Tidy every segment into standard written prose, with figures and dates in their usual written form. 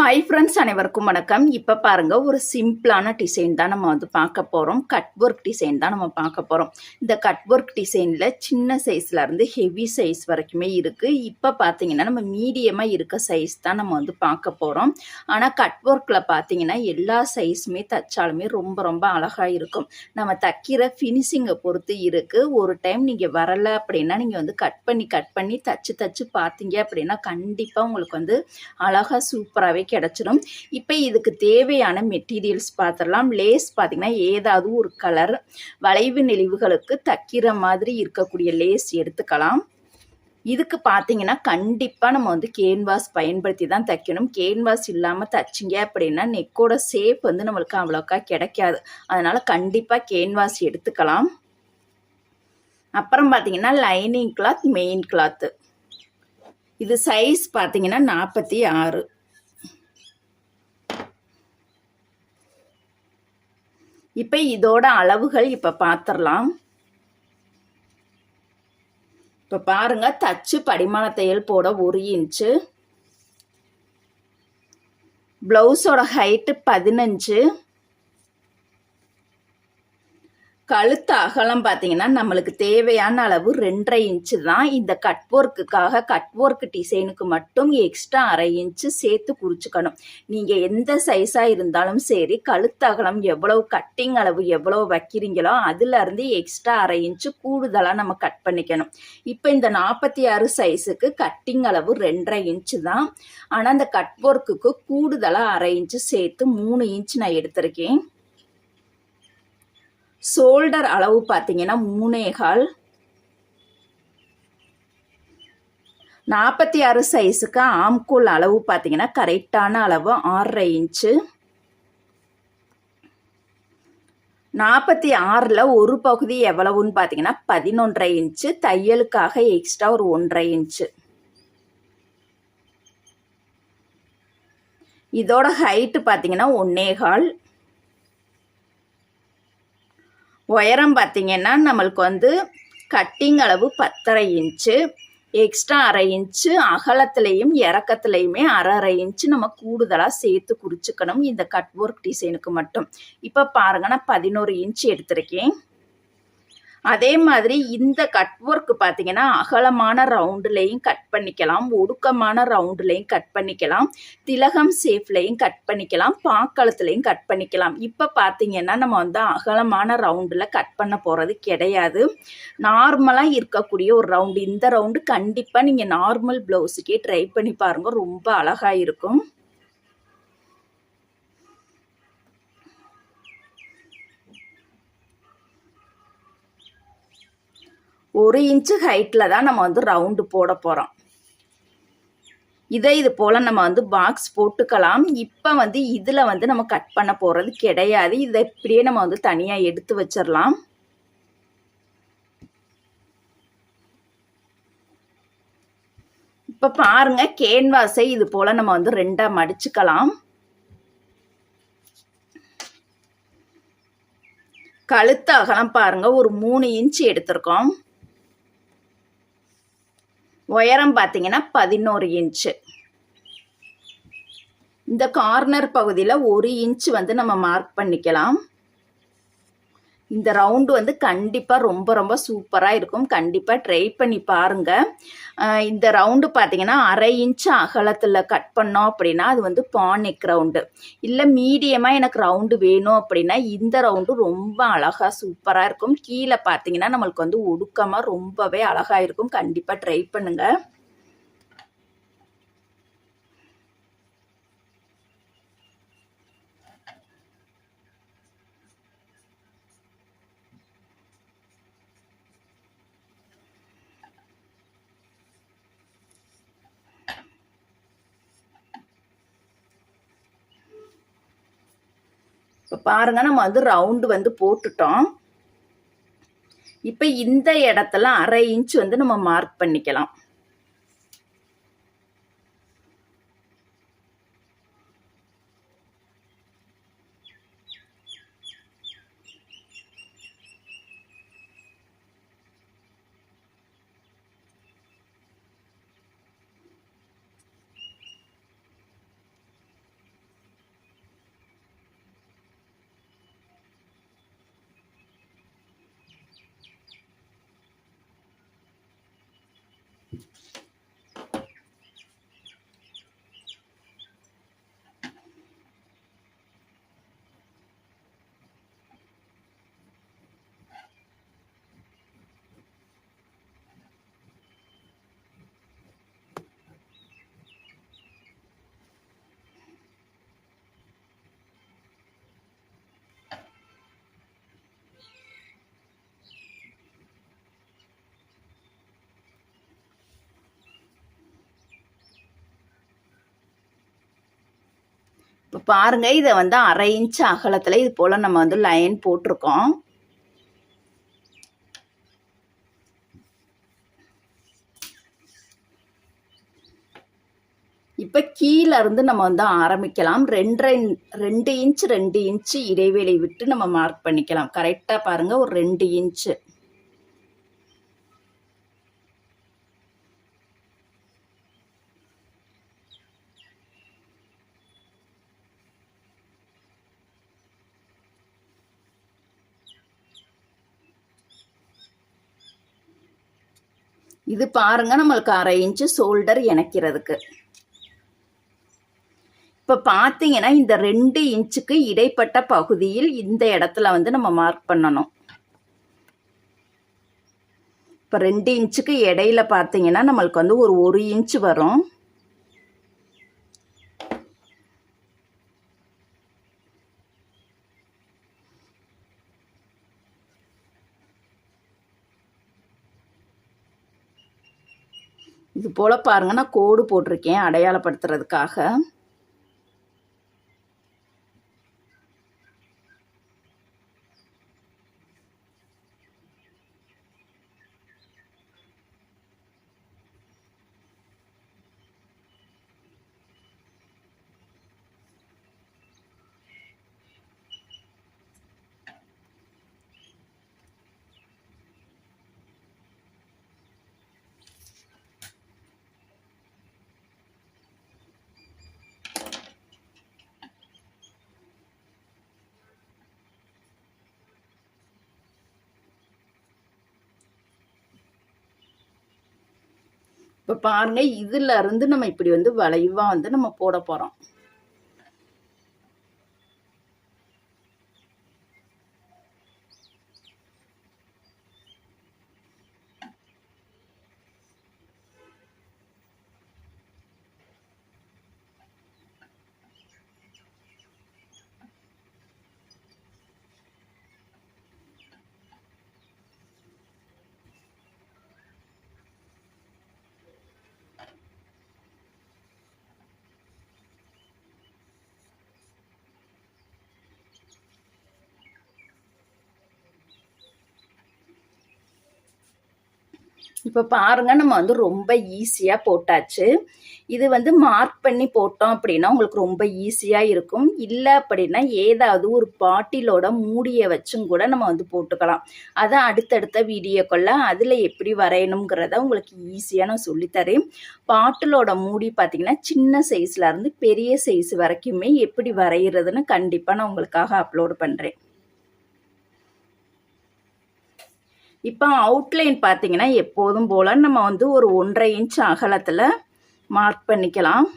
Hi friends, அனைவருக்கும் வணக்கம். இப்போ பாருங்க, ஒரு சிம்பிளான டிசைன் தான் நம்ம வந்து பார்க்க போகிறோம். கட் ஒர்க் டிசைன் தான் நம்ம பார்க்க போகிறோம். இந்த கட் ஒர்க் டிசைனில் சின்ன சைஸ்லேருந்து ஹெவி சைஸ் வரைக்குமே இருக்குது. இப்போ பார்த்தீங்கன்னா நம்ம மீடியமாக இருக்க சைஸ் தான் நம்ம வந்து பார்க்க போகிறோம். ஆனால் கட் ஒர்க்கில் பார்த்தீங்கன்னா எல்லா சைஸுமே தைச்சாலுமே ரொம்ப ரொம்ப அழகாக இருக்கும். நம்ம தைக்கிற ஃபினிஷிங்கை பொறுத்து இருக்குது. ஒரு டைம் நீங்கள் வரலை அப்படின்னா நீங்கள் வந்து கட் பண்ணி தச்சு பார்த்தீங்க அப்படின்னா கண்டிப்பாக உங்களுக்கு வந்து அழகாக சூப்பராகவே கிடைச்சிடும். இப்போ இதுக்கு தேவையான மெட்டீரியல்ஸ் பார்த்துடலாம். லேஸ் பார்த்தீங்கன்னா ஏதாவது ஒரு கலர் வளைவு நெளிவுகளுக்கு தைக்கிற மாதிரி இருக்கக்கூடிய லேஸ் எடுத்துக்கலாம். இதுக்கு பார்த்தீங்கன்னா கண்டிப்பாக நம்ம வந்து கேன்வாஸ் பயன்படுத்தி தான் தைக்கணும். கேன்வாஸ் இல்லாமல் தைச்சிங்க அப்படின்னா நெக்கோட ஷேப் வந்து நம்மளுக்கு அவ்வளோக்கா கிடைக்காது. அதனால் கண்டிப்பாக கேன்வாஸ் எடுத்துக்கலாம். அப்புறம் பார்த்தீங்கன்னா லைனிங் கிளாத், மெயின் கிளாத்து. இது சைஸ் பார்த்தீங்கன்னா 46. இப்போ இதோட அளவுகள் இப்போ பார்த்துடலாம். இப்போ பாருங்க, தச்சு படிமான தையல் போட 1 இன்ச்சு, பிளவுஸோட ஹைட்டு 15, கழுத்து அகலம் பார்த்தீங்கன்னா நம்மளுக்கு தேவையான அளவு 2.5 இன்ச்சு தான். இந்த கட் ஒர்க்குக்காக கட் ஒர்க் டிசைனுக்கு மட்டும் எக்ஸ்ட்ரா 1/2 இன்ச்சு சேர்த்து குறிச்சுக்கணும். நீங்கள் எந்த சைஸாக இருந்தாலும் சரி, கழுத்து அகலம் எவ்வளவு, கட்டிங் அளவு எவ்வளோ வைக்கிறீங்களோ அதுலேருந்து எக்ஸ்ட்ரா 1/2 இன்ச்சு கூடுதலாக நம்ம கட் பண்ணிக்கணும். இப்போ இந்த 46 சைஸுக்கு கட்டிங் அளவு 2.5 இன்ச்சு தான். ஆனால் அந்த கட் ஒர்க்குக்கு கூடுதலாக 1/2 இன்ச்சு சேர்த்து 3 இன்ச்சு நான் எடுத்திருக்கேன். ஷோல்டர் அளவு பார்த்தீங்கன்னா 3.25. 46 சைஸுக்கு ஆம்கோல் அளவு பார்த்தீங்கன்னா கரெக்டான அளவு 6.5 இன்ச்சு. 46ல் ஒரு பகுதி எவ்வளவுன்னு பார்த்தீங்கன்னா 11.5 இன்ச்சு. தையலுக்காக எக்ஸ்ட்ரா ஒரு 1.5 இன்ச்சு. இதோட ஹைட்டு பார்த்தீங்கன்னா 1.25. உயரம் பார்த்தீங்கன்னா நம்மளுக்கு வந்து கட்டிங் அளவு 10.5 இன்ச்சு, எக்ஸ்ட்ரா 1/2 இன்ச்சு அகலத்துலேயும் இறக்கத்துலேயுமே 1/2 இன்ச்சு நம்ம கூடுதலாக சேர்த்து குறிச்சுக்கணும் இந்த கட் ஒர்க் டிசைனுக்கு மட்டும். இப்போ பாருங்க, நான் 11 இன்ச்சு எடுத்திருக்கேன். அதே மாதிரி இந்த கட் ஒர்க் பார்த்தீங்கன்னா அகலமான ரவுண்டுலையும் கட் பண்ணிக்கலாம், ஒடுக்கமான ரவுண்டுலையும் கட் பண்ணிக்கலாம், திலகம் ஷேப்லையும் கட் பண்ணிக்கலாம், பாக்களத்துலையும் கட் பண்ணிக்கலாம். இப்போ பார்த்தீங்கன்னா நம்ம வந்து அகலமான ரவுண்டில் கட் பண்ண போகிறது கிடையாது. நார்மலாக இருக்கக்கூடிய ஒரு ரவுண்டு. இந்த ரவுண்டு கண்டிப்பாக நீங்கள் நார்மல் ப்ளவுஸுக்கே ட்ரை பண்ணி பாருங்கள், ரொம்ப அழகாக இருக்கும். ஒரு இன்ச்சு ஹைட்டில் தான் நம்ம வந்து ரவுண்டு போட போகிறோம். இது போல் நம்ம வந்து பாக்ஸ் போட்டுக்கலாம். இப்போ வந்து இதில் வந்து நம்ம கட் பண்ண போகிறது கிடையாது. இதை இப்படியே நம்ம வந்து தனியாக எடுத்து வச்சிடலாம். இப்போ பாருங்க, கேன்வாஸை இது போல் நம்ம வந்து 2ஆக மடிச்சுக்கலாம். கழுத்து அகலம் பாருங்க, ஒரு 3 இன்ச்சு எடுத்திருக்கோம். உயரம் பார்த்தீங்கன்னா 11 இன்ச்சு. இந்த கார்னர் பகுதியில் 1 இன்ச்சு வந்து நம்ம மார்க் பண்ணிக்கலாம். இந்த ரவுண்டு வந்து கண்டிப்பாக ரொம்ப ரொம்ப சூப்பராக இருக்கும். கண்டிப்பாக ட்ரை பண்ணி பாருங்கள். இந்த ரவுண்டு பார்த்தீங்கன்னா 1/2 இன்ச்சு அகலத்தில் கட் பண்ணோம் அப்படின்னா அது வந்து பானெக் ரவுண்டு. இல்லை மீடியமாக எனக்கு ரவுண்டு வேணும் அப்படின்னா இந்த ரவுண்டு ரொம்ப அழகாக சூப்பராக இருக்கும். கீழே பார்த்தீங்கன்னா நம்மளுக்கு வந்து ஒடுக்கமாக ரொம்பவே அழகாக இருக்கும். கண்டிப்பாக ட்ரை பண்ணுங்கள். இப்போ பாருங்க, நம்ம வந்து ரவுண்டு வந்து போட்டுட்டோம். இப்போ இந்த இடத்துல 1/2 இன்ச்சு வந்து நம்ம மார்க் பண்ணிக்கலாம். இப்போ பாருங்கள், இதை வந்து 1/2 இன்ச் அகலத்தில் இது போல் நம்ம வந்து லைன் போட்டிருக்கோம். இப்போ கீழே இருந்து நம்ம வந்து ஆரம்பிக்கலாம். 2 இன்ச் 2 இன்ச்சு இடைவெளி விட்டு நம்ம மார்க் பண்ணிக்கலாம். கரெக்டாக பாருங்கள், ஒரு 2 இன்ச்சு. இது பாருங்க, நம்மளுக்கு 1/2 இன்ச்சு ஷோல்டர் இணைக்கிறதுக்கு. இப்போ பார்த்தீங்கன்னா, இந்த 2 இன்ச்சுக்கு இடைப்பட்ட பகுதியில் இந்த இடத்துல வந்து நம்ம மார்க் பண்ணணும். இப்போ 2 இன்ச்சுக்கு இடையில பார்த்தீங்கன்னா நம்மளுக்கு வந்து ஒரு 1 இன்ச்சு வரும். இது போல் பாருங்க, நான் கோடு போட்டிருக்கேன் அடையாளப்படுத்துறதுக்காக. இப்போ பாருங்க, இதுல இருந்து நம்ம இப்படி வந்து வளைவா வந்து நம்ம போட போறோம். இப்போ பாருங்க, நம்ம வந்து ரொம்ப ஈஸியாக போட்டாச்சு. இது வந்து மார்க் பண்ணி போட்டோம் அப்படின்னா உங்களுக்கு ரொம்ப ஈஸியாக இருக்கும். இல்லை அப்படின்னா ஏதாவது ஒரு பாட்டிலோட மூடியை வச்சும் கூட நம்ம வந்து போட்டுக்கலாம். அதை அடுத்தடுத்த வீடியோக்குள்ள அதில் எப்படி வரையணுங்கிறத உங்களுக்கு ஈஸியாக நான் சொல்லித்தரேன். பாட்டிலோட மூடி பார்த்தீங்கன்னா சின்ன சைஸ்ல இருந்து பெரிய சைஸ் வரைக்குமே எப்படி வரைகிறதுன்னு கண்டிப்பாக நான் உங்களுக்காக அப்லோட் பண்ணுறேன். இப்போ அவுட்லைன் பார்த்தீங்கன்னா எப்போதும் போல் நம்ம வந்து ஒரு 1/2 இன்ச் அகலத்தில் மார்க் பண்ணிக்கலாம்.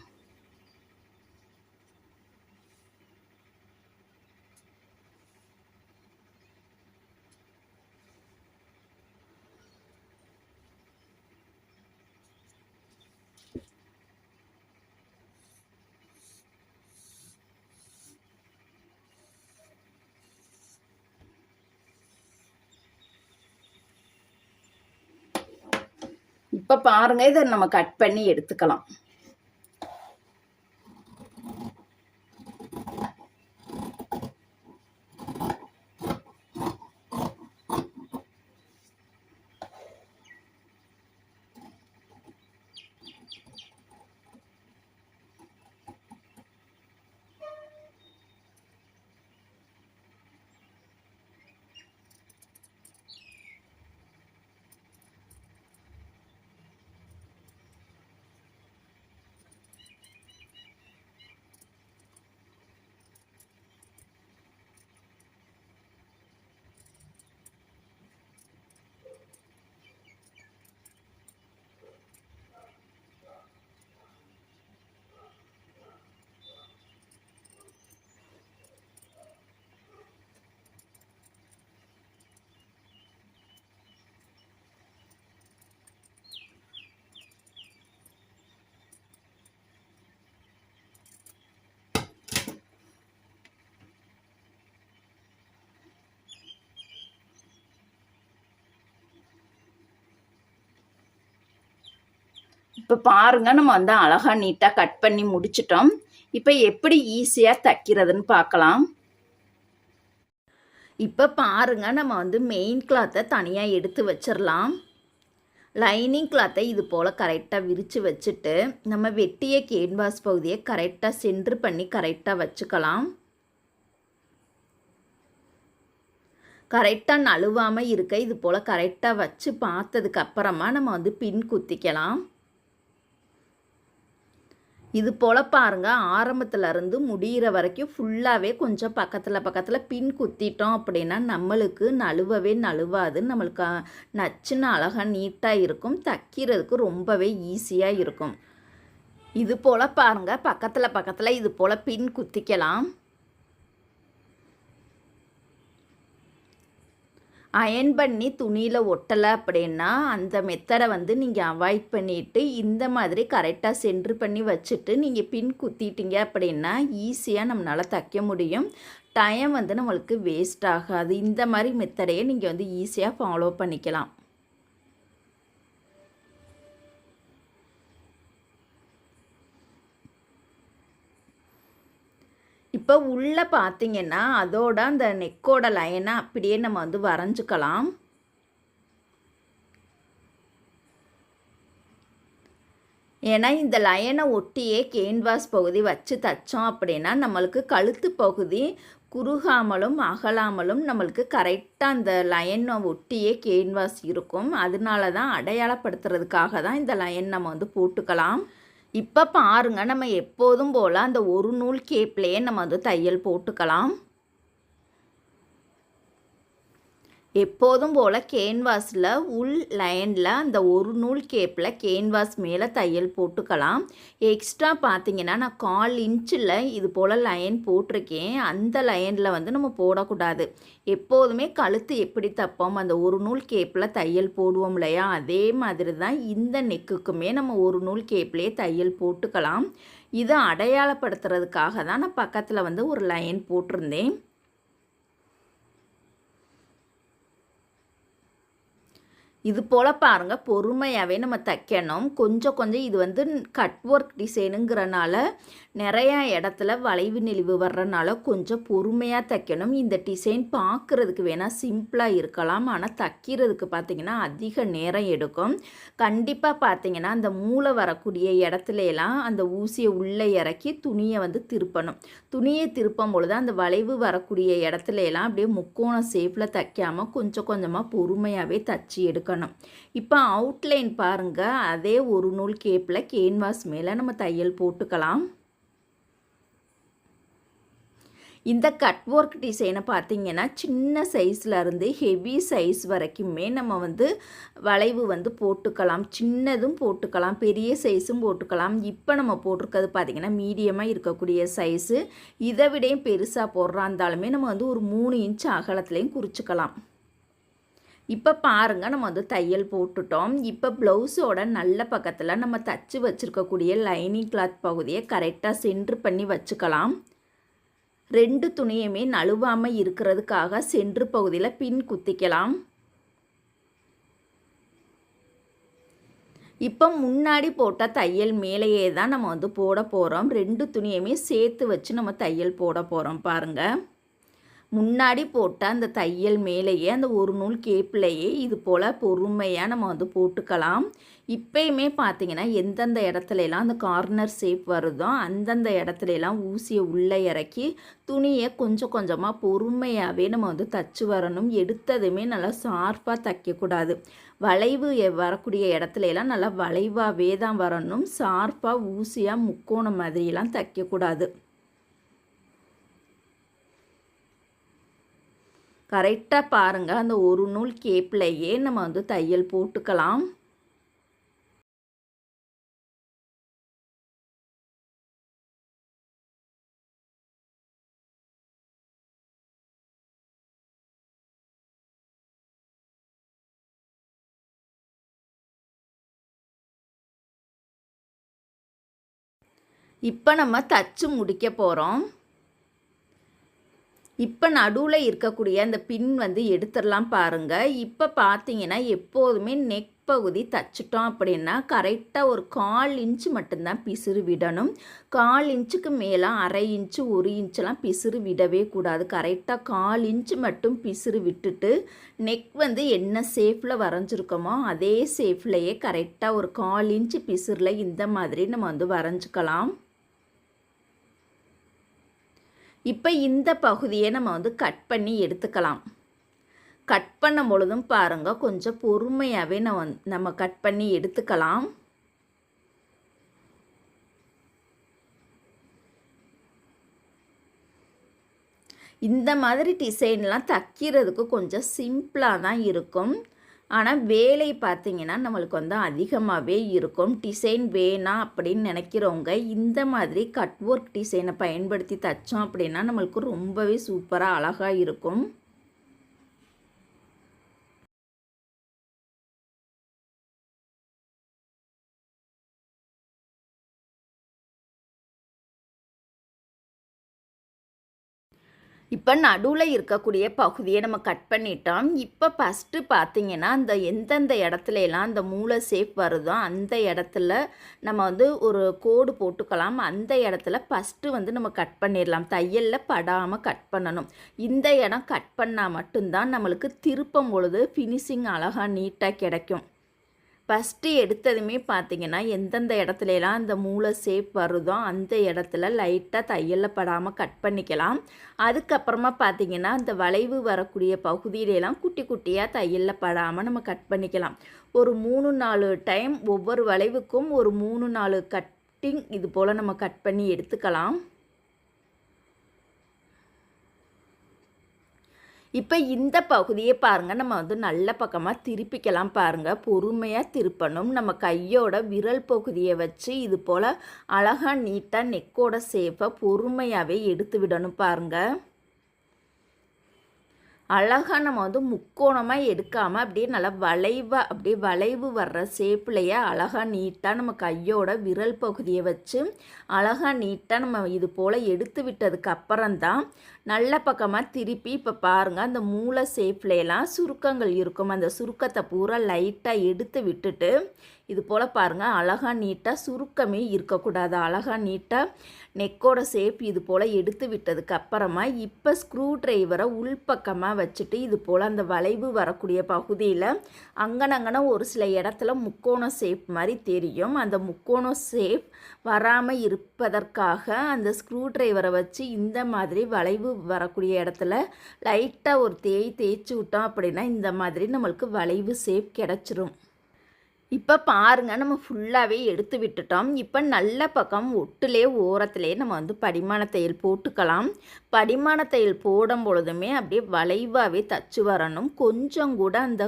இப்போ பாருங்க, இதை நம்ம கட் பண்ணி எடுத்துக்கலாம். இப்போ பாருங்க, நம்ம வந்து அழகா நீட்டாக கட் பண்ணி முடிச்சிட்டோம். இப்போ எப்படி ஈஸியாக தைக்கிறதுன்னு பார்க்கலாம். இப்போ பாருங்க, நம்ம வந்து மெயின் கிளாத்தை தனியாக எடுத்து வச்சிடலாம். லைனிங் கிளாத்தை இது போல் கரெக்டாக விரித்து வச்சுட்டு நம்ம வெட்டிய கேன்வாஸ் பகுதியை கரெக்டாக சென்டர் பண்ணி கரெக்டாக வச்சுக்கலாம். கரெக்டாக நழுவாமல் இருக்க இது போல் கரெக்டாக வச்சு பார்த்ததுக்கு அப்புறமா நம்ம வந்து பின் குத்திக்கலாம். இது போல் பாருங்கள், ஆரம்பத்துலேருந்து முடிகிற வரைக்கும் ஃபுல்லாகவே கொஞ்சம் பக்கத்தில் பின் குத்திட்டோம் அப்படின்னா நம்மளுக்கு நழுவவே நழுவாது. நம்மளுக்கு நச்சுன்னு அழகாக நீட்டாக இருக்கும். தைக்கிறதுக்கு ரொம்பவே ஈஸியாக இருக்கும். இது போல் பாருங்கள், பக்கத்தில் இது போல் பின் குத்திக்கலாம். அயன் பண்ணி துணியில் ஒட்டலை அப்படின்னா அந்த மெத்தடை வந்து நீங்கள் அவாய்ட் பண்ணிவிட்டு இந்த மாதிரி கரெக்டாக சென்ட்ரு பண்ணி வச்சுட்டு நீங்கள் பின் குத்திட்டீங்க அப்படின்னா ஈஸியாக நம்மளால் தைக்க முடியும். டைம் வந்து நம்மளுக்கு வேஸ்ட் ஆகாது. இந்த மாதிரி மெத்தடையை நீங்கள் வந்து ஈஸியாக ஃபாலோ பண்ணிக்கலாம். இப்போ உள்ளே பார்த்தீங்கன்னா அதோட அந்த நெக்கோட லைனை அப்படியே நம்ம வந்து வரைஞ்சிக்கலாம். ஏன்னா இந்த லைனை ஒட்டியே கேன்வாஸ் பகுதி வச்சு தைச்சோம் அப்படின்னா நம்மளுக்கு கழுத்து பகுதி குறுகாமலும் அகலாமலும் நம்மளுக்கு கரெக்டாக அந்த லைனை ஒட்டியே கேன்வாஸ் இருக்கும். அதனால தான் அடையாளப்படுத்துறதுக்காக தான் இந்த லைன் நம்ம வந்து போட்டுக்கலாம். இப்போ பாருங்க, நம்ம எப்போதும் போல் அந்த ஒரு நூல் கேப்லேயே நம்ம வந்து தையல் போட்டுக்கலாம். எப்போதும் போல் கேன்வாஸில் உள் லைனில் அந்த ஒரு நூல் கேப்பில் கேன்வாஸ் மேலே தையல் போட்டுக்கலாம். எக்ஸ்ட்ரா பார்த்திங்கன்னா நான் 1/4 இன்ச்சில் இது போல் லைன் போட்டிருக்கேன். அந்த லைனில் வந்து நம்ம போடக்கூடாது. எப்போதுமே கழுத்து எப்படி தைப்போம், அந்த ஒரு நூல் கேப்பில் தையல் போடுவோம் இல்லையா, அதே மாதிரி தான் இந்த நெக்குக்குமே நம்ம ஒரு நூல் கேப்லேயே தையல் போட்டுக்கலாம். இதை அடையாளப்படுத்துறதுக்காக தான் நான் பக்கத்தில் வந்து ஒரு லைன் போட்டிருந்தேன். இது போல் பாருங்கள், பொறுமையாகவே நம்ம தைக்கணும். கொஞ்சம் இது வந்து கட் ஒர்க் டிசைனுங்கிறனால நிறையா இடத்துல வளைவு நெளிவு வர்றனால கொஞ்சம் பொறுமையாக தைக்கணும். இந்த டிசைன் பார்க்குறதுக்கு வேணால் சிம்பிளாக இருக்கலாம், ஆனால் தைக்கிறதுக்கு பார்த்திங்கன்னா அதிக நேரம் எடுக்கும். கண்டிப்பாக பார்த்திங்கன்னா அந்த மூளை வரக்கூடிய இடத்துலலாம் அந்த ஊசியை உள்ளே இறக்கி துணியை வந்து திருப்பணும். துணியை திருப்பும் பொழுது அந்த வளைவு வரக்கூடிய இடத்துலலாம் அப்படியே முக்கோண ஷேப்பில் தைக்காமல் கொஞ்சமாக பொறுமையாகவே தைச்சி எடுக்கணும். இப்போ அவுட்லைன் பாருங்கள், அதே ஒரு நூல் கேப்பில் கேன்வாஸ் மேலே நம்ம தையல் போட்டுக்கலாம். இந்த கட் ஒர்க் டிசைனை பார்த்திங்கன்னா சின்ன சைஸில் இருந்து ஹெவி சைஸ் வரைக்குமே நம்ம வந்து வளைவு வந்து போட்டுக்கலாம். சின்னதும் போட்டுக்கலாம், பெரிய சைஸும் போட்டுக்கலாம். இப்போ நம்ம போட்டிருக்கிறது பார்த்திங்கன்னா மீடியமாக இருக்கக்கூடிய சைஸு. இதை விடையும் பெருசாக போடுறா இருந்தாலுமே நம்ம வந்து ஒரு 3 இன்ச் அகலத்துலேயும் குறிச்சிக்கலாம். இப்போ பாருங்கள், நம்ம வந்து தையல் போட்டுட்டோம். இப்போ ப்ளவுஸோட நல்ல பக்கத்தில் நம்ம தச்சு வச்சுருக்கக்கூடிய லைனிங் கிளாத் பகுதியை கரெக்டாக சென்ட்ரு பண்ணி வச்சுக்கலாம். 2 துணியுமே நழுவாமல் இருக்கிறதுக்காக சென்ட்ரு பகுதியில் பின் குத்திக்கலாம். இப்போ முன்னாடி போட்ட தையல் மேலேயே தான் நம்ம வந்து போட போகிறோம். 2 துணியுமே சேர்த்து வச்சு நம்ம தையல் போட போகிறோம். பாருங்கள், முன்னாடி போட்ட அந்த தையல் மேலேயே அந்த ஒரு நூல் கேப்லேயே இது போல் பொறுமையாக நம்ம வந்து போட்டுக்கலாம். இப்போயுமே பார்த்திங்கன்னா எந்தெந்த இடத்துலலாம் அந்த கார்னர் ஷேப் வருதோ அந்தந்த இடத்துலலாம் ஊசியை உள்ளே இறக்கி துணியை கொஞ்சமாக பொறுமையாகவே நம்ம வந்து தச்சு வரணும். எடுத்ததுமே நல்லா ஷார்ப்பாக தைக்கக்கூடாது. வளைவு வரக்கூடிய இடத்துலலாம் நல்லா வளைவாகவே தான் வரணும். ஷார்ப்பாக ஊசியாக முக்கோணம் மாதிரியெல்லாம் தைக்கக்கூடாது. கரெக்டாக பாருங்கள், அந்த ஒரு நூல் கேப்லேயே நம்ம வந்து தையல் போட்டுக்கலாம். இப்போ நம்ம தச்சு முடிக்க போகிறோம். இப்போ நடுவில் இருக்கக்கூடிய அந்த பின் வந்து எடுத்துடலாம் பாருங்கள். இப்போ பார்த்தீங்கன்னா எப்போதுமே நெக் உட்பகுதி தைச்சிட்டோம் அப்படின்னா கரெக்டாக ஒரு 1/4 இன்ச்சு மட்டும்தான் பிசுறு விடணும். 1/4 இன்ச்சுக்கு மேலே 1/2 இன்ச்சு 1 இன்ச்செலாம் பிசுறு விடவே கூடாது. கரெக்டாக 1/4 இன்ச்சு மட்டும் பிசுறு விட்டுட்டு நெக் வந்து என்ன ஷேப்பில் வரைஞ்சிருக்கோமோ அதே ஷேப்லேயே கரெக்டாக ஒரு 1/4 இன்ச்சு பிசுறில் இந்த மாதிரி நம்ம வந்து வரைஞ்சிக்கலாம். இப்போ இந்த பகுதியை நம்ம வந்து கட் பண்ணி எடுத்துக்கலாம். கட் பண்ணும் பொழுதும் பாருங்கள் கொஞ்சம் பொறுமையாகவே நம்ம கட் பண்ணி எடுத்துக்கலாம். இந்த மாதிரி டிசைன்லாம் தைக்கிறதுக்கு கொஞ்சம் சிம்பிளாக தான் இருக்கும். ஆனால் வேலை பார்த்திங்கன்னா நம்மளுக்கு வந்து அதிகமாகவே இருக்கும். டிசைன் வேணாம் அப்படின்னு நினைக்கிறவங்க இந்த மாதிரி கட் ஒர்க் டிசைனை பயன்படுத்தி தைச்சோம் அப்படின்னா நம்மளுக்கு ரொம்பவே சூப்பராக அழகாக இருக்கும். இப்போ நடுவில் இருக்கக்கூடிய பகுதியை நம்ம கட் பண்ணிட்டோம். இப்போ ஃபஸ்ட்டு பார்த்திங்கன்னா அந்த எந்தெந்த இடத்துலலாம் அந்த மூளை ஷேப் வருதோ அந்த இடத்துல நம்ம வந்து ஒரு கோடு போட்டுக்கலாம். அந்த இடத்துல ஃபஸ்ட்டு வந்து நம்ம கட் பண்ணிடலாம். தையலில் படாமல் கட் பண்ணணும். இந்த இடம் கட் பண்ணால் மட்டும்தான் நம்மளுக்கு திருப்பும் பொழுது ஃபினிஷிங் அழகாக நீட்டாக கிடைக்கும். ஃபஸ்ட்டு எடுத்ததுமே பார்த்திங்கன்னா எந்தெந்த இடத்துலலாம் அந்த மூளை ஷேப் வருதோ அந்த இடத்துல லைட்டாக தையலில் படாமல் கட் பண்ணிக்கலாம். அதுக்கப்புறமா பார்த்திங்கன்னா அந்த வளைவு வரக்கூடிய பகுதியிலலாம் குட்டி குட்டியாக தையலில் படாமல் நம்ம கட் பண்ணிக்கலாம். ஒரு 3-4 டைம் ஒவ்வொரு வளைவுக்கும் ஒரு 3-4 கட்டிங் இது போல் நம்ம கட் பண்ணி எடுத்துக்கலாம். இப்போ இந்த பகுதியை பாருங்கள் நம்ம வந்து நல்ல பக்கமாக திருப்பிக்கலாம். பாருங்கள் பொறுமையாக திருப்பணும். நம்ம கையோட விரல் பகுதியை வச்சு இது போல் அழகாக நீட்டாக நெக்கோட ஷேப்பை பொறுமையாகவே எடுத்து விடணும். பாருங்கள் அழகாக நம்ம வந்து முக்கோணமாக எடுக்காமல் அப்படியே நல்லா வளைவாக அப்படியே வளைவு வர்ற ஷேப்லேயே அழகாக நீட்டாக நம்ம கையோட விரல் பகுதியை வச்சு அழகாக நீட்டாக நம்ம இது போல் எடுத்து விட்டதுக்கு அப்புறம்தான் நல்ல பக்கமாக திருப்பி இப்போ பாருங்கள் அந்த மூளை ஷேப்லாம் சுருக்கங்கள் இருக்கும். அந்த சுருக்கத்தை பூரா லைட்டாக எடுத்து விட்டுட்டு இது போல் பாருங்கள் அழகாக நீட்டாக சுருக்கமே இருக்கக்கூடாது. அழகாக நீட்டாக நெக்கோட ஷேப் இது போல் எடுத்து விட்டதுக்கு அப்புறமா இப்போ ஸ்க்ரூ ட்ரைவரை உள்பக்கமாக வச்சுட்டு இது போல் அந்த வளைவு வரக்கூடிய பகுதியில் அங்கனங்கன ஒரு சில இடத்துல முக்கோண ஷேப் மாதிரி தெரியும். அந்த முக்கோண ஷேப் வராமல் இருப்பதற்காக அந்த ஸ்க்ரூ ட்ரைவரை வச்சு இந்த மாதிரி வளைவு வரக்கூடிய இடத்துல லைட்டாக ஒரு தேய்ச்சி விட்டோம் அப்படின்னா இந்த மாதிரி நம்மளுக்கு வளைவு ஷேப் கிடச்சிரும். இப்போ பாருங்கள் நம்ம ஃபுல்லாகவே எடுத்து விட்டுட்டோம். இப்போ நல்ல பக்கம் ஒட்டுலே ஓரத்துலேயே நம்ம வந்து படிமான தையல் போட்டுக்கலாம். படிமான தையல் போடும் பொழுதுமே அப்படியே வளைவாகவே தச்சு வரணும். கொஞ்சம் கூட அந்த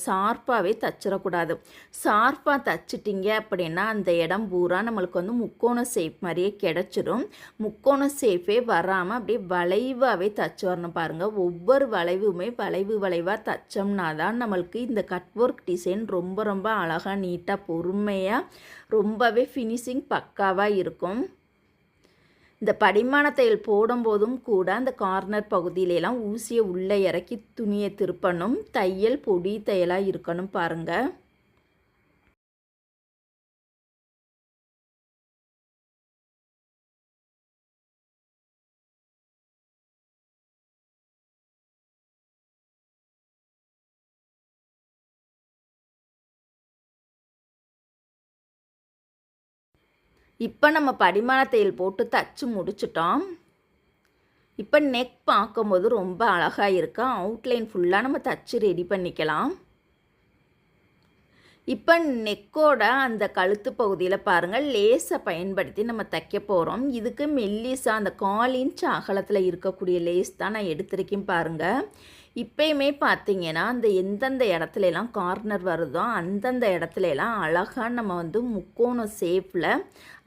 ஷார்ப்பாகவே தச்சிடக்கூடாது. ஷார்ப்பாக தச்சிட்டிங்க அப்படின்னா அந்த இடம் பூரா நம்மளுக்கு வந்து முக்கோண ஷேப் மாதிரியே கிடச்சிடும். முக்கோண ஷேப்பே வராமல் அப்படியே வளைவாகவே தச்சு வரணும். பாருங்கள் ஒவ்வொரு வளைவுமே வளைவாக தச்சோம்னா தான் நம்மளுக்கு இந்த கட் ஒர்க் டிசைன் ரொம்ப ரொம்ப அழகாக நீட்டாக பொறுமையாக ரொம்பவே ஃபினிஷிங் பக்காவாக இருக்கும். இந்த படிமான தையல் போடும்போதும் கூட அந்த கார்னர் பகுதியிலலாம் ஊசியை உள்ளே இறக்கி துணியை திருப்பணும். தையல் பொடி தையலாக இருக்கணும். பாருங்கள் இப்போ நம்ம படிமான தையல் போட்டு தச்சு முடிச்சிட்டோம். இப்போ நெக் பார்க்கும்போது ரொம்ப அழகாக இருக்கும். அவுட்லைன் ஃபுல்லாக நம்ம தச்சு ரெடி பண்ணிக்கலாம். இப்போ நெக்கோட அந்த கழுத்து பகுதியில் பாருங்கள் லேஸை பயன்படுத்தி நம்ம தைக்க போகிறோம். இதுக்கு மெல்லிஸாக அந்த 1/4 இன்ச் அகலத்தில் இருக்கக்கூடிய லேஸ் தான் நான் எடுத்திருக்கேன். பாருங்கள் இப்போயுமே பார்த்திங்கன்னா அந்த எந்தெந்த இடத்துலலாம் கார்னர் வருதோ அந்தந்த இடத்துலலாம் அழகாக நம்ம வந்து முக்கோண ஷேப்பில்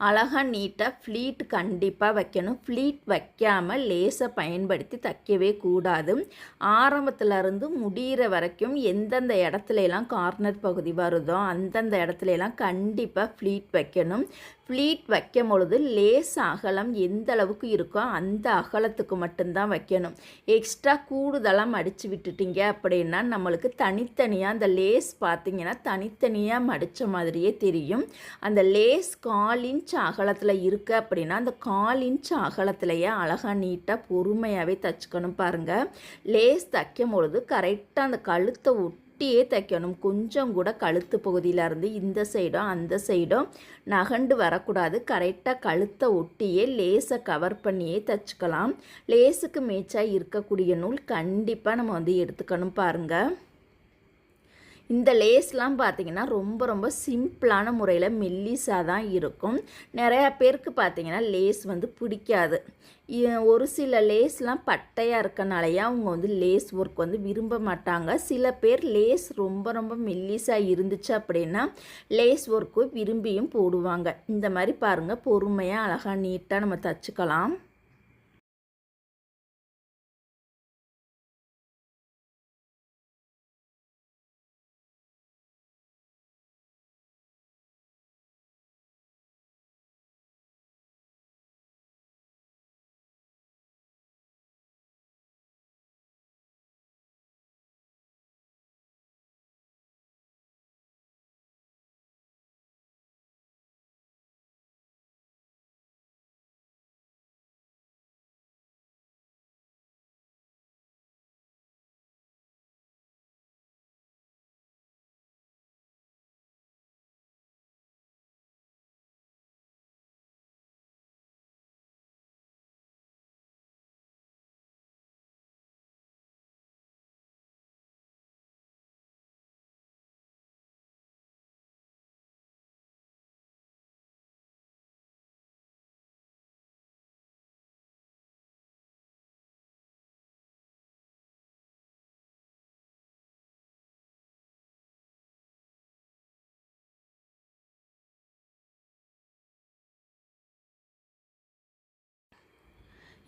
அழகாக நீட்டாக ஃப்ளீட் கண்டிப்பாக வைக்கணும். ஃப்ளீட் வைக்காமல் லேஸை பயன்படுத்தி தைக்கவே கூடாது. ஆரம்பத்துலேருந்து முடிகிற வரைக்கும் எந்தெந்த இடத்துலலாம் கார்னர் பகுதி வருதோ அந்தந்த இடத்துலலாம் கண்டிப்பாக ஃப்ளீட் வைக்கணும். ஃப்ளீட் வைக்கும் பொழுது லேஸ் அகலம் எந்த அளவுக்கு இருக்கோ அந்த அகலத்துக்கு மட்டும்தான் வைக்கணும். எக்ஸ்ட்ரா கூடுதலாக மடித்து விட்டுட்டீங்க அப்படின்னா நம்மளுக்கு தனித்தனியாக அந்த லேஸ் பார்த்திங்கன்னா தனித்தனியாக மடித்த மாதிரியே தெரியும். அந்த லேஸ் 1/4 இன்ச் அகலத்தில் இருக்குது அப்படின்னா அந்த 1/4 இன்ச் அகலத்திலேயே அழகாக நீட்டாக பொறுமையாகவே தைச்சிக்கணும். பாருங்கள், லேஸ் தைக்கும் பொழுது கரெக்டாக அந்த கழுத்தை ஒட்டியே தைக்கணும். கொஞ்சம் கூட கழுத்து பகுதியிலேருந்து இந்த சைடும் அந்த சைடும் நகண்டு வரக்கூடாது. கரெக்டாக கழுத்தை ஒட்டியே லேஸை கவர் பண்ணியே தைச்சிக்கலாம். லேஸுக்கு மேட்சாக இருக்கக்கூடிய நூல் கண்டிப்பாக நம்ம எடுத்துக்கணும். பாருங்கள், இந்த லேஸ்லாம் பார்த்திங்கன்னா ரொம்ப ரொம்ப சிம்பிளான முறையில் மெல்லிஸாக தான் இருக்கும். நிறையா பேருக்கு பார்த்திங்கன்னா லேஸ் பிடிக்காது. ஒரு சில லேஸ்லாம் பட்டையாக இருக்கனாலேயே அவங்க லேஸ் ஒர்க் விரும்ப மாட்டாங்க. சில பேர் லேஸ் ரொம்ப ரொம்ப மெல்லிஸாக இருந்துச்சு அப்படின்னா லேஸ் ஒர்க்கு விரும்பியும் போடுவாங்க. இந்த மாதிரி பாருங்கள், பொறுமையாக அழகாக நீட்டாக நம்ம தச்சுக்கலாம்.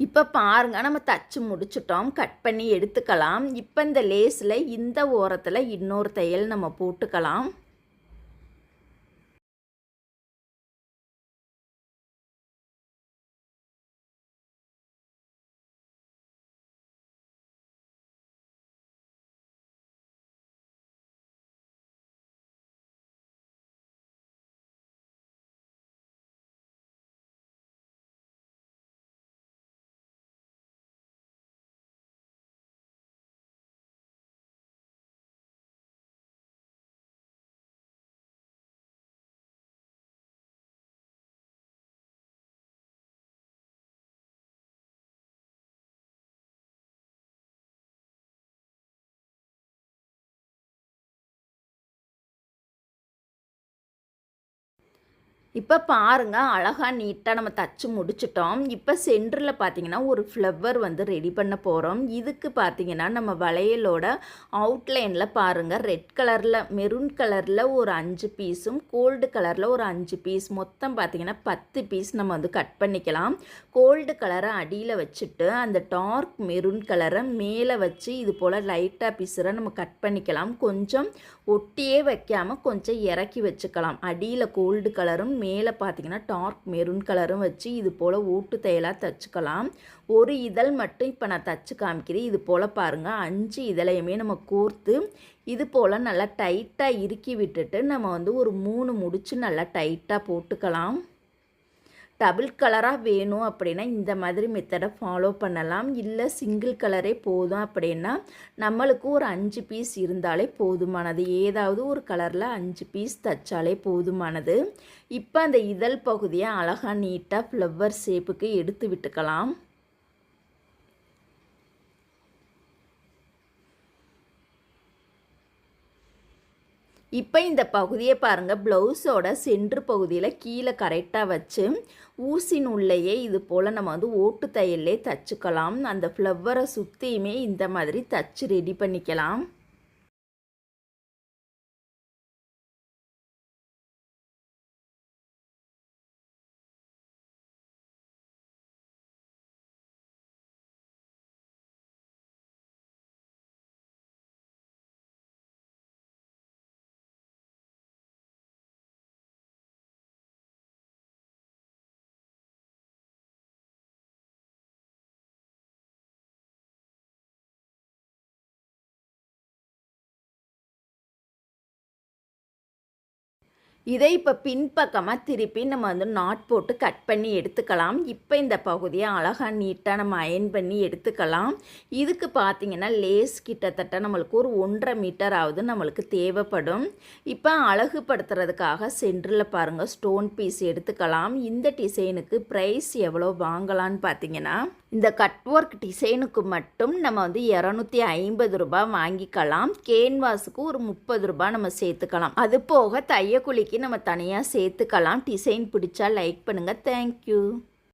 இப்போ பாருங்கள், நம்ம தச்சு முடிச்சிட்டோம். கட் பண்ணி எடுத்துக்கலாம். இப்போ இந்த லேஸில் இந்த ஓரத்தில் இன்னொரு தையல் நம்ம போட்டுக்கலாம். இப்போ பாருங்கள், அழகாக நீட்டாக நம்ம தச்சு முடிச்சிட்டோம். இப்போ சென்டரில் பார்த்தீங்கன்னா ஒரு ஃப்ளவர் ரெடி பண்ண போகிறோம். இதுக்கு பார்த்தீங்கன்னா நம்ம வளையலோட அவுட்லைனில் பாருங்கள், ரெட் கலரில் மெரூன் கலரில் ஒரு 5 பீஸும் கோல்டு கலரில் ஒரு 5 பீஸ், மொத்தம் பார்த்தீங்கன்னா 10 பீஸ் நம்ம கட் பண்ணிக்கலாம். கோல்டு கலரை அடியில் வச்சுட்டு அந்த டார்க் மெரூன் கலரை மேலே வச்சு இது போல் லைட்டாக பீஸரை நம்ம கட் பண்ணிக்கலாம். கொஞ்சம் ஒட்டியே வைக்காமல் கொஞ்சம் இறக்கி வச்சுக்கலாம். அடியில் கோல்டு கலரும் மேலே பார்த்தீங்கன்னா டார்க் மெரூன் கலரும் வச்சு இது போல் ஓட்டு தையலாக தைச்சிக்கலாம். ஒரு இதழ் மட்டும் இப்போ நான் தச்சு காமிக்கிறேன். இது போல் பாருங்கள், 5 இதழையுமே நம்ம கோர்த்து இது போல் நல்லா டைட்டாக இறுக்கி விட்டுட்டு நம்ம ஒரு 3 முடிச்சு நல்லா டைட்டாக போட்டுக்கலாம். டபுள் கலராக வேணும் அப்படின்னா இந்த மாதிரி மெத்தடை ஃபாலோ பண்ணலாம். இல்லை சிங்கிள் கலரே போதும் அப்படின்னா நம்மளுக்கு ஒரு 5 பீஸ் இருந்தாலே போதுமானது. ஏதாவது ஒரு கலரில் 5 பீஸ் தைச்சாலே போதுமானது. இப்போ அந்த இதழ் பகுதியை அழகாக நீட்டாக ஃப்ளவர் ஷேப்புக்கு எடுத்து விட்டுக்கலாம். இப்போ இந்த பகுதியை பாருங்கள், ப்ளவுஸோட சென்ட்ரு பகுதியில் கீழே கரெக்டாக வச்சு ஊசி நூல்லையே இது போல் நம்ம ஓட்டு தையல்லே தச்சுக்கலாம். அந்த ஃப்ளவரை சுற்றியுமே இந்த மாதிரி தச்சு ரெடி பண்ணிக்கலாம். இதை இப்போ பின்பக்கமாக திருப்பி நம்ம வந்து நாட் போட்டு கட் பண்ணி எடுத்துக்கலாம். இப்போ இந்த பகுதியை அழகாக நீட்டாக நம்ம அயன் பண்ணி எடுத்துக்கலாம். இதுக்கு பார்த்திங்கன்னா லேஸ் கிட்டத்தட்ட நம்மளுக்கு ஒரு 1.5 மீட்டர் ஆகுது நம்மளுக்கு தேவைப்படும். இப்போ அழகுபடுத்துறதுக்காக சென்டரில் பாருங்கள் ஸ்டோன் பீஸ் எடுத்துக்கலாம். இந்த டிசைனுக்கு ப்ரைஸ் எவ்வளோ வாங்கலான்னு பார்த்தீங்கன்னா இந்த கட் ஒர்க் டிசைனுக்கு மட்டும் நம்ம வந்து 250 ரூபாய் வாங்கிக்கலாம். கேன்வாஸுக்கு ஒரு 30 ரூபாய் நம்ம சேர்த்துக்கலாம். அது போக தையக்குழிக்கு நம்ம தனியாக சேர்த்துக்கலாம். டிசைன் பிடிச்சா லைக் பண்ணுங்கள். தேங்க்யூ.